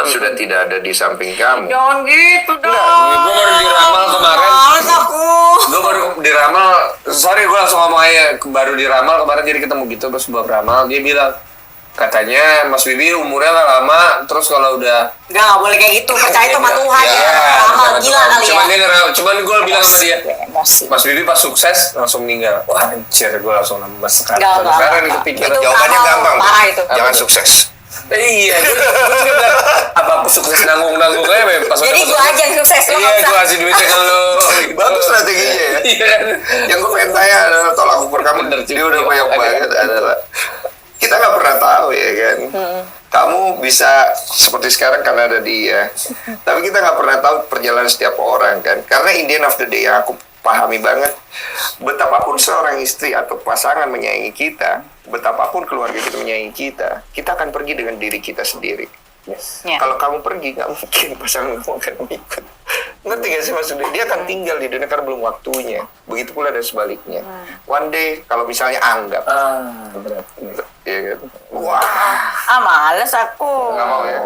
sudah tidak ada di samping kamu. Jangan gitu dong. Enggak, gue baru diramal kemarin. Males aku. Gue baru diramal, sorry gue langsung ngomong aja, baru diramal kemarin jadi ketemu gitu pas gue beramal, dia bilang katanya Mas Bibi umurnya gak lama, terus kalau udah Nggak boleh kayak gitu. Percaya itu sama Tuhan. Iya, Ramal gila kali ya. Cuman gue bilang sama dia, Emosi. Mas Bibi pas sukses langsung meninggal. Wah anjir, gue langsung nambah sekarang. Enggak. Sekarang nih kepikiran. Itu Jawabannya ramal gampang. parah itu. Jangan sukses. Iya, gue juga bilang, apa aku sukses nanggung-nanggung aja, pas Jadi gue aja yang sukses. Lo Iya, nggak gue usah. kasih duitnya ke lo. Gitu. Bagus strateginya ya. Iya. Yang gue pengen tanya adalah tolak ukur kamu. Bener, Dia udah Cik. banyak Oke. banget adalah kita nggak pernah tahu ya kan. Kamu bisa seperti sekarang karena ada dia. Tapi kita nggak pernah tahu perjalanan setiap orang kan. Karena in the end of the day yang aku pahami banget, betapapun seorang istri atau pasangan menyayangi kita, betapapun keluarga kita menyayangi kita akan pergi dengan diri kita sendiri. Ya. Kalau kamu pergi, nggak mungkin pasangan kamu akan ikut. Ngerti gak sih maksudnya? Dia akan tinggal di dunia karena belum waktunya. Begitu pula dan sebaliknya. One day, kalau misalnya anggap, Berat. ya kan? Wah, Males aku. Nggak mau ya?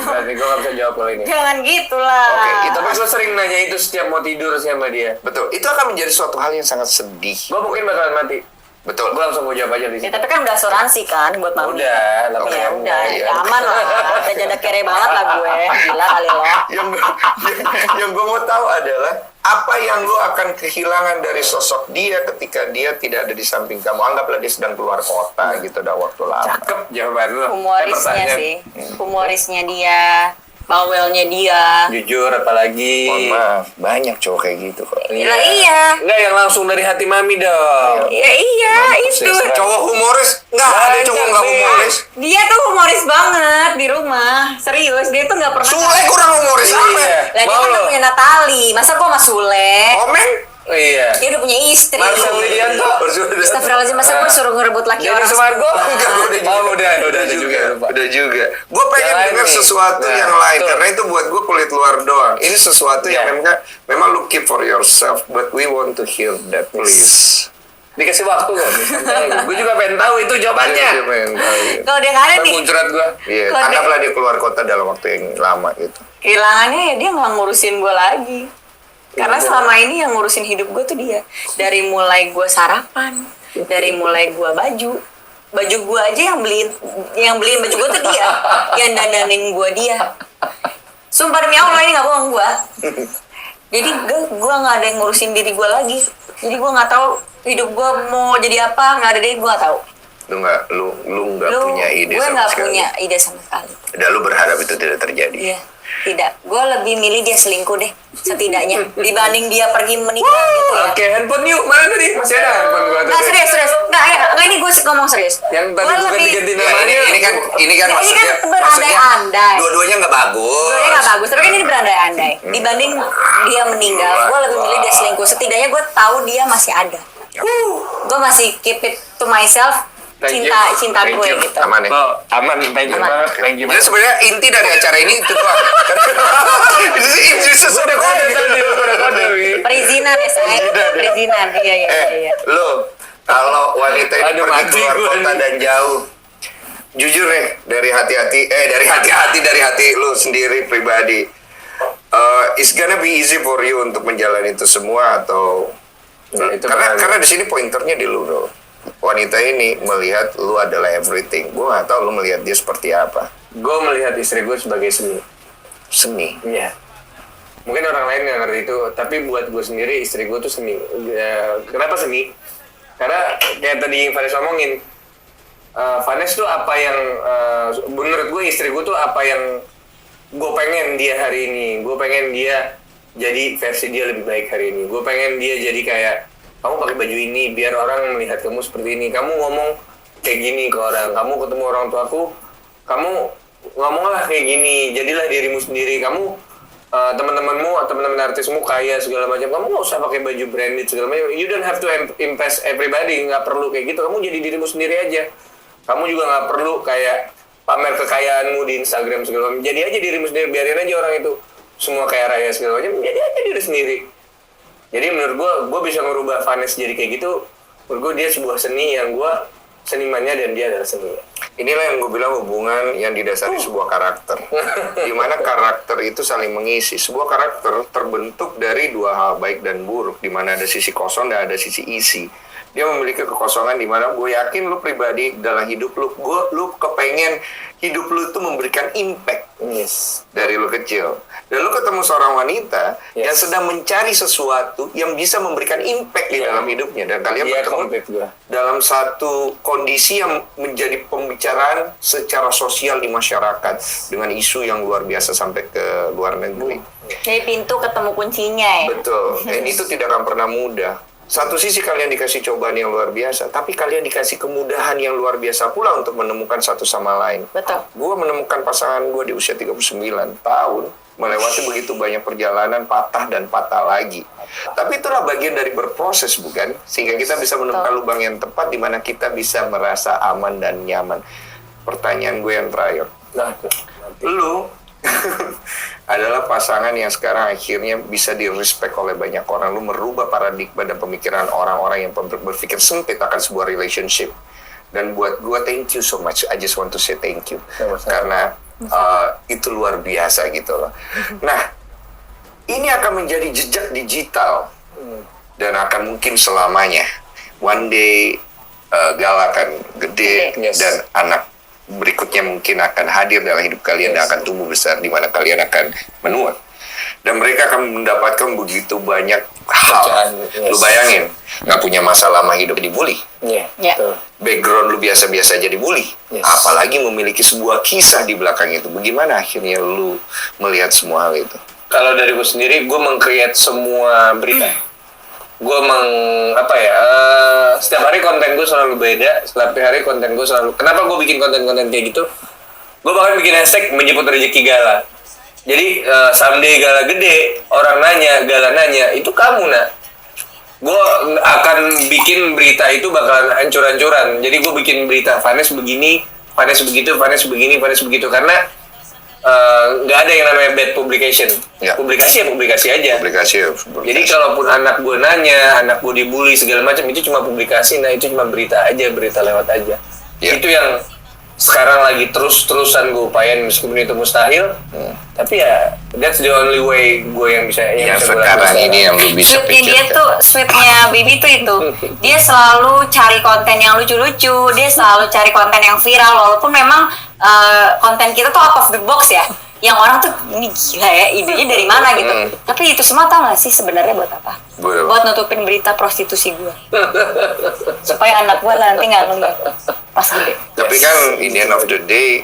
Berarti gue nggak bisa jawab kalau ini. Jangan gitulah. Oke, Tapi gue sering nanya itu setiap mau tidur sama dia. betul. Itu akan menjadi suatu hal yang sangat sedih. Gue mungkin bakalan mati. Betul. Gue langsung mau jawab aja di Ya, situ. tapi kan udah asuransi kan buat mami. Udah, lah, Ya Oke, udah, iya. ya aman lah. Udah janda kere banget lah gue. Gila kali lo. yang gue mau tahu adalah apa yang lo akan kehilangan dari sosok dia ketika dia tidak ada di samping kamu. Anggaplah dia sedang keluar kota gitu, udah waktu lama. Cakep jawaban lu. Humorisnya pertanyaan. sih. Humorisnya dia. Bawelnya dia. Jujur apalagi. Mohon maaf, banyak cowok kayak gitu kok. Lah iya. Enggak yang langsung dari hati mami dong. Ya iya itu. Cowok humoris? Nggak ada cowok nggak humoris. Dia tuh humoris banget di rumah. Serius, dia tuh nggak pernah. Sule kurang humoris apa? Iya. Lah dia Mau kan udah lo? punya Natali. Masa gua sama Sule? Komen? Iya. Dia udah punya istri. Marcel Widianto. Astagfirullahaladzim, masa gue suruh ngerebut laki Jadi orang? Sumargo. Enggak, Udah juga. Lupa. Udah juga. Gue pengen Yang dengar lain nih. sesuatu Nah, yang lain betul. karena itu buat gue kulit luar doang. Ini sesuatu yang Ya. memang lu keep for yourself, but we want to hear that, please. Dikasih waktu kok. Gue juga pengen tahu itu jawabannya. Dia pengen tahu, gitu. Kalau dia nggak ada nih, Muncrat gue. Iya, Kalau dia- anggaplah dia keluar kota dalam waktu yang lama gitu. kehilangannya ya dia nggak ngurusin gue lagi. Karena selama ini yang ngurusin hidup gue tuh dia. Dari mulai gue sarapan, dari mulai gue baju gue aja yang beliin baju gue tuh dia, yang dandanin gue dia. Sumpah demi Allah ini nggak bohong gue. Jadi gue nggak ada yang ngurusin diri gue lagi. Jadi gue nggak tahu hidup gue mau jadi apa, nggak ada deh, gue nggak tahu. Lu nggak punya ide Gue sama nggak sekali. punya ide sama sekali. Dan lu berharap itu tidak terjadi. Iya, tidak. Gue lebih milih dia selingkuh deh, setidaknya dibanding dia pergi menikah gitu ya. Oke, handphone yuk. Mana tadi? Masih ada handphone gue Nggak, tadi. serius. Nggak, ini gue ngomong serius. Yang tadi Gua bukan lebih- diganti Ya, namanya. ini kan Ini kan maksudnya berandai-andai. dua-duanya nggak bagus. Sebenarnya nggak bagus, tapi kan ini berandai-andai. Dibanding dia meninggal, gue lebih milih dia selingkuh. Setidaknya gue tahu dia masih ada. Gue masih keep it to myself, Thank you. cinta Thank gue you. gitu. Aman ya. Oh, aman. Thank you Aman. banget. Thank you Jadi banget. sebenarnya inti dari acara ini itu doang. Itu sih inti sesuatu Kode tadi, udah kode. Wi. Perizinan ya saya, perizinan. Iya. Lo kalau wanita ini Aduh, pergi mati keluar gua kota nih. dan jauh, jujur nih dari hati lu sendiri pribadi, it's gonna be easy for you untuk menjalani itu semua atau Ya, itu makanya. karena di sini pointernya di lu bro. Wanita ini melihat lu adalah everything. Gue nggak tahu lu melihat dia seperti apa. Gue melihat istri gue sebagai seni. Seni. Iya. Mungkin orang lain nggak ngerti itu, tapi buat gue sendiri istri gue tuh seni. Ya, kenapa seni? Karena kayak tadi Vanes ngomongin, Vanes tuh apa yang menurut gue istri gue tuh apa yang gue pengen dia hari ini. Gue pengen dia jadi versi dia lebih baik hari ini. Gue pengen dia jadi kayak kamu pakai baju ini biar orang melihat kamu seperti ini. Kamu ngomong kayak gini ke orang. Kamu ketemu orang tuaku, kamu ngomonglah kayak gini. Jadilah dirimu sendiri. Kamu teman-temanmu atau teman-teman artismu kaya segala macam. Kamu nggak usah pakai baju branded segala macam. You don't have to impress everybody. Nggak perlu kayak gitu. Kamu jadi dirimu sendiri aja. Kamu juga nggak perlu kayak pamer kekayaanmu di Instagram segala macam. Jadi aja dirimu sendiri. Biarin aja orang itu semua kaya raya segala macam. Jadi aja diri sendiri. Jadi menurut gue bisa merubah Vanes jadi kayak gitu. Menurut gue dia sebuah seni yang gue senimannya dan dia adalah seni. Inilah yang gue bilang hubungan yang didasari sebuah karakter. Di mana karakter itu saling mengisi. Sebuah karakter terbentuk dari dua hal, baik dan buruk. Di mana ada sisi kosong dan ada sisi isi. Dia memiliki kekosongan di mana gue yakin lu pribadi dalam hidup lu kepengen hidup lu itu memberikan impact dari lu kecil. Dan lu ketemu seorang wanita yang sedang mencari sesuatu yang bisa memberikan impact di dalam hidupnya. Dan kalian bertemu dalam satu kondisi yang menjadi pembicaraan secara sosial di masyarakat dengan isu yang luar biasa sampai ke luar negeri. Jadi pintu ketemu kuncinya ya. Betul. Dan itu tidak akan pernah mudah. Satu sisi kalian dikasih cobaan yang luar biasa, tapi kalian dikasih kemudahan yang luar biasa pula untuk menemukan satu sama lain. Betul. Gue menemukan pasangan gue di usia 39 tahun, melewati begitu banyak perjalanan, patah dan patah lagi. Tapi itulah bagian dari berproses, bukan? Sehingga kita bisa menemukan lubang yang tepat di mana kita bisa merasa aman dan nyaman. Pertanyaan gue yang terakhir. Lu adalah pasangan yang sekarang akhirnya bisa di-respect oleh banyak orang. Lu merubah paradigma dan pemikiran orang-orang yang berpikir sempit akan sebuah relationship. Dan buat gue, thank you so much. I just want to say thank you. Karena itu luar biasa gitu loh. Nah, ini akan menjadi jejak digital. Dan akan mungkin selamanya. One day, Gal akan gede dan anak berikutnya mungkin akan hadir dalam hidup kalian dan akan tumbuh besar di mana kalian akan menua. Dan mereka akan mendapatkan begitu banyak hal. Lu bayangin, nggak punya masa lama hidup dibully. Background lu biasa-biasa aja dibully. Apalagi memiliki sebuah kisah di belakang itu. Bagaimana akhirnya lu melihat semua hal itu? Kalau dari gue sendiri, gue meng-create semua berita. Gue setiap hari konten gue selalu beda. Setiap hari konten gue selalu. Kenapa gue bikin konten-konten kayak gitu? Gue bahkan bikin hashtag menjemput rezeki Gala. Jadi someday Gala gede, orang nanya, Gala nanya, itu kamu nak. Gue akan bikin berita itu bakalan hancur-hancuran. Jadi gue bikin berita Vanes begini, Vanes begitu, Vanes begini, Vanes begitu. Karena nggak ada yang namanya bad publication. Publikasi aja. Jadi kalaupun anak gue nanya, anak gue dibully segala macam, itu cuma publikasi. Nah itu cuma berita aja, berita lewat aja. Itu yang sekarang lagi terus-terusan gue upayain meskipun itu mustahil. Tapi ya that's the only way gue yang bisa. Yang sekarang ini yang lu bisa Sweetnya dia pikirkan. tuh, sweetnya Bibi tuh itu. Dia selalu cari konten yang lucu-lucu. Dia selalu cari konten yang viral. Walaupun memang konten kita tuh out of the box ya. Yang orang tuh, ini gila ya, idenya dari mana gitu. Tapi itu semua tau gak sih sebenarnya buat apa? Buat nutupin berita prostitusi gue. Supaya anak gue nanti gak nonton pas gede. Tapi kan in the end of the day,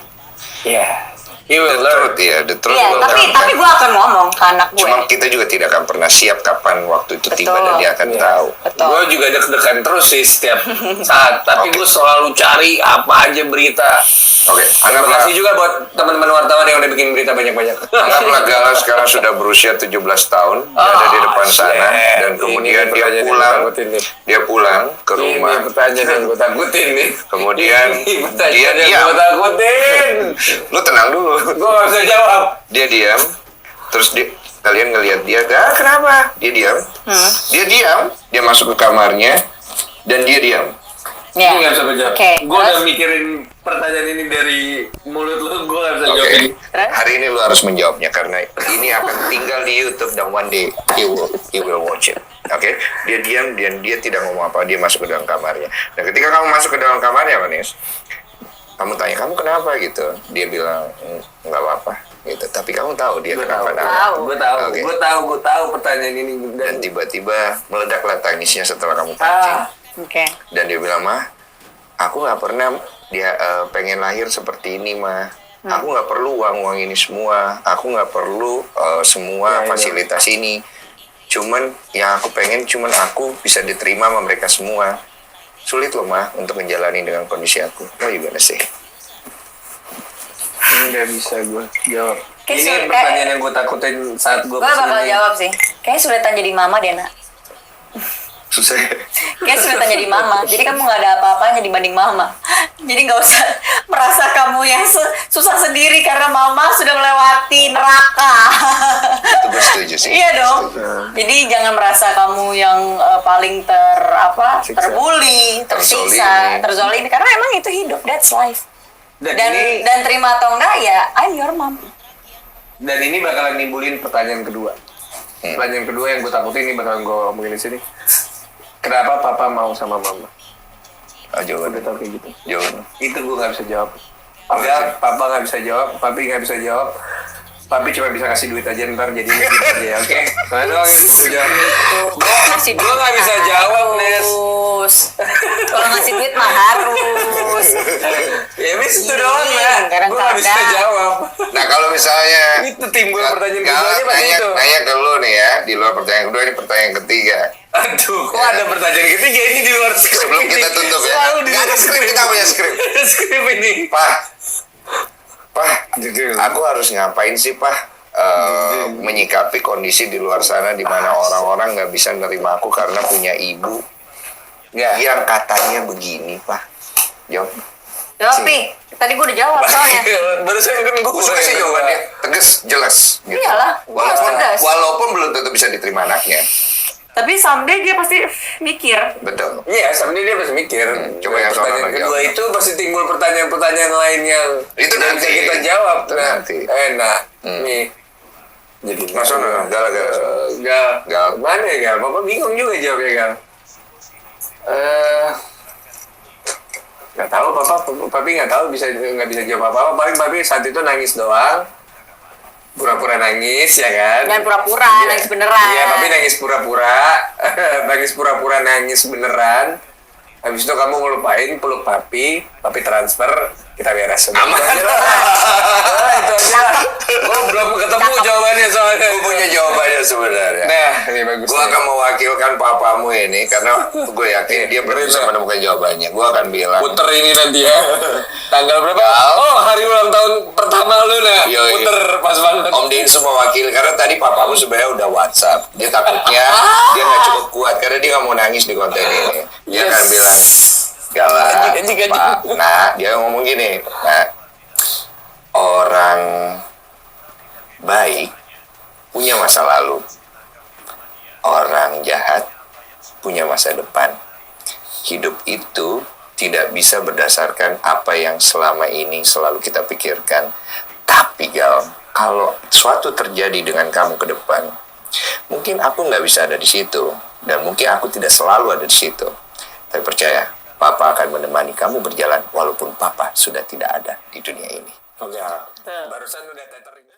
he will learn. the truth Iya, will tapi gue akan ngomong ke anak gue. Cuma kita juga tidak akan pernah siap kapan waktu itu tiba dan dia akan tahu. Gue juga deg-degan terus sih setiap saat. Tapi gue selalu cari apa aja berita. Terima kasih juga buat teman-teman wartawan yang udah bikin berita banyak-banyak. Anggaplah Gala sekarang sudah berusia 17 tahun, dia ada di depan sana, dan kemudian dia pulang ke rumah. Ini pertanyaan yang gue takutin nih. Kemudian dia yang diam. gue takutin. Lu tenang dulu. Gue gak bisa jawab. Dia diam, terus kalian ngelihat dia, kenapa? Dia diam. Dia masuk ke kamarnya, dan dia diam. Ya. Gue gak bisa menjawab. Gue udah mikirin pertanyaan ini dari mulut lu, gue gak bisa jawab. Hari ini lu harus menjawabnya karena ini akan tinggal di YouTube dan one day you will watch it. Dia diam dan dia tidak ngomong apa, dia masuk ke dalam kamarnya. Dan ketika kamu masuk ke dalam kamarnya, Vanes, kamu tanya, kamu kenapa gitu? Dia bilang, nggak apa-apa gitu. Tapi kamu tahu dia kenapa? Gue tahu pertanyaan ini. Dan tiba-tiba meledaklah tangisnya setelah kamu pancing. Dan dia bilang, "Mah, aku nggak pernah pengen lahir seperti ini, Mah. Aku nggak perlu uang ini semua. Aku nggak perlu semua fasilitas ini. Cuman yang aku pengen, aku bisa diterima sama mereka semua. Sulit loh, Mah, untuk menjalani dengan kondisi aku. Lo gimana sih?" Nggak bisa gue jawab. Ini pertanyaan yang gue takutin saat gue bakal jawab sih. Kayaknya sulitan jadi mama deh, nak. Susah. Kayak sulitan jadi mama. Jadi kamu nggak ada apa-apanya dibanding mama. Jadi nggak usah merasa kamu yang susah sendiri karena mama sudah melewati neraka. Itu gue setuju sih. Iya dong. Jadi jangan merasa kamu yang paling terbully, tersiksa, terzolimi. Karena emang itu hidup. That's life. Dan terima atau enggak ya I'm your mom. Dan ini bakalan nimbulin pertanyaan kedua. Pertanyaan kedua yang gue takutin ini bakalan gue omongin di sini. Kenapa papa mau sama mama? Jawaban Udah tau kayak gitu. jawaban. Itu gue nggak bisa jawab. Enggak, papa nggak bisa jawab, papi nggak bisa jawab. Papi cuma bisa kasih duit aja ntar jadi gitu aja, oke? Nah doang yang gue jawab. Ngasih Gue nggak bisa jawab, Nes. harus. Kalau ngasih duit mah harus. Ya bis itu doang lah. Gue nggak bisa jawab. Nah kalau misalnya Itu timbul pertanyaan Gal, keduanya pasti itu. nanya ke lu nih ya, di luar pertanyaan kedua ini pertanyaan ketiga. Aduh, kok ada pertanyaan ketiga ini di luar skrip? Sebelum kita tutup ya. Selalu di Nggak ada luar skrip, kita punya skrip. Skrip ini. Pak, aku harus ngapain sih Pak? Menyikapi kondisi di luar sana di mana orang-orang nggak bisa nerima aku karena punya ibu yang katanya begini Pak. Jawab. Jawab, Pi. Tadi gue udah jawab soalnya. Barusan kan gue Suka sih jawabannya tegas, jelas. Gitu. Iyalah, gue harus tegas. Walaupun belum tentu bisa diterima anaknya. Tapi someday dia pasti mikir. Betul. Iya, sebenarnya dia pasti mikir. Coba yang pertanyaan soal kedua jawab. itu pasti timbul pertanyaan-pertanyaan lain yang Itu nggak nanti. bisa kita jawab. Itu Nah, nanti. enak. Nih. Jadi Masuk gal. Gal. Mana ya Gal? Bapak bingung juga jawabnya Gal. Nggak tahu papi nggak tahu nggak bisa jawab apa-apa. Paling papi saat itu nangis doang. Pura-pura nangis ya kan? Dan pura-pura, Iya. nangis beneran. Iya, papi nangis pura-pura. Nangis pura-pura nangis beneran. Habis itu kamu ngelupain peluk papi transfer, kita beres. Aman. Itu aja lah. Itu aja lah. Gue belum ketemu jawabannya soalnya. Gue punya jawabannya sebenarnya. Nah, ini bagus. Gue akan mewakilkan papamu ini karena gue yakin dia belum bisa menemukan jawabannya. Gue akan bilang. Puter ini nanti ya. Tanggal berapa? Gal. Oh, hari ulang tahun pertama lu nah. Yoi. Puter pas banget. Om Din semua wakil karena tadi papamu sebenarnya udah WhatsApp. Dia takutnya dia nggak cukup kuat karena dia nggak mau nangis di konten ini. Dia akan bilang, Gala, Anjing. Pak, nah dia ngomong gini, nah orang baik punya masa lalu, orang jahat punya masa depan. Hidup itu tidak bisa berdasarkan apa yang selama ini selalu kita pikirkan. Tapi Gal, kalau suatu terjadi dengan kamu ke depan, mungkin aku nggak bisa ada di situ, dan mungkin aku tidak selalu ada di situ. Tapi percaya, Papa akan menemani kamu berjalan walaupun Papa sudah tidak ada di dunia ini. Oke. Barusan udah tethering.